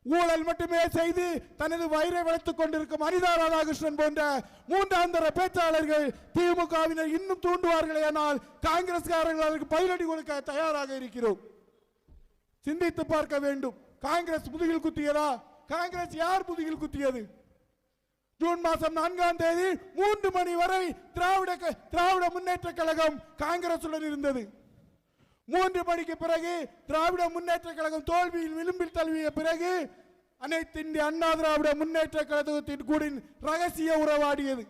ஊழல் மட்டுமே செய்து தனது வயிறை வளர்த்துக் கொண்டிருக்கும் அனிதா ராதாகிருஷ்ணன் போன்ற மூன்றாம் தர பேச்சாளர்கள் திமுகவினர் இன்னும் தூண்டுவார்களே ஆனால் காங்கிரஸ்காரர்கள் அதற்கு பதிலடி கொடுக்க தயாராக இருக்கிறோம். சிந்தித்து பார்க்க வேண்டும். காங்கிரஸ் முதுகில் குத்தியதா? காங்கிரஸ் யார் முதுகில் குத்தியது? ஜூன் மாதம் 4ஆம் தேதி 3 மணி வரை திராவிட முன்னேற்ற கழகம் காங்கிரசுடன் இருந்தது. 3 மணிக்கு பிறகு திராவிட முன்னேற்ற கழகம் தோல்வியில் விளிம்பில் தழுவிய பிறகு அனைத்து இந்திய அண்ணா திராவிட முன்னேற்ற கழகத்தின் கூட ரகசிய உறவாடியது.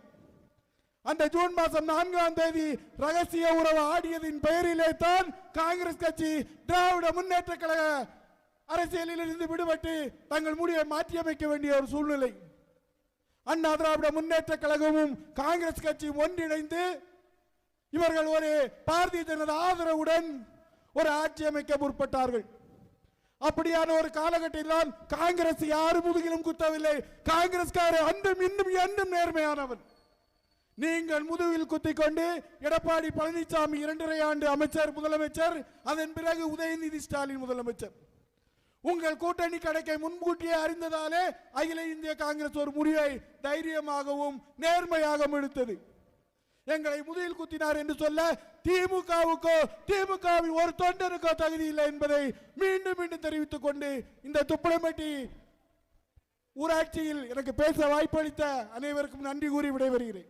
அந்த ஜூன் மாதம் 4ஆம் தேதி ரகசிய உறவு ஆடியதின் பெயரிலே தான் காங்கிரஸ் கட்சி திராவிட முன்னேற்ற கழக அரசியலில் இருந்து விடுபட்டு தங்கள் முடிவை மாற்றியமைக்க வேண்டிய ஒரு சூழ்நிலை. அண்ணா திராவிட முன்னேற்ற கழகமும் காங்கிரஸ் கட்சியும் ஒன்றிணைந்து இவர்கள் ஒரு பாரதிய ஜனதா ஆதரவுடன் ஒரு ஆட்சி அமைக்க முற்பட்டார்கள். அப்படியான ஒரு காலகட்டத்தில் காங்கிரஸ் யாரு முதுகிலும் குத்தவில்லை. காங்கிரஸ்கார அன்றும் இன்னும் என்றும் நேர்மையானவன். நீங்கள் முதுகில் குத்திக் கொண்டு எடப்பாடி பழனிசாமி 2.5 ஆண்டு அமைச்சர் முதலமைச்சர், அதன் பிறகு உதயநிதி ஸ்டாலின் முதலமைச்சர். உங்கள் கூட்டணி கணக்கை முன்கூட்டியே அறிந்ததாலே அகில இந்திய காங்கிரஸ் ஒரு முடிவை தைரியமாகவும் நேர்மையாகவும் எடுத்தது. எங்களை முதுகில் குத்தினார் என்று சொல்ல திமுகவுக்கோ திமுகவின் ஒரு தொண்டருக்கோ தகுதி இல்லை என்பதை மீண்டும் மீண்டும் தெரிவித்துக் கொண்டு இந்த துப்பலம்பட்டி ஊராட்சியில் எனக்கு பேச வாய்ப்பளித்த அனைவருக்கும் நன்றி கூறி விடைபெறுகிறேன்.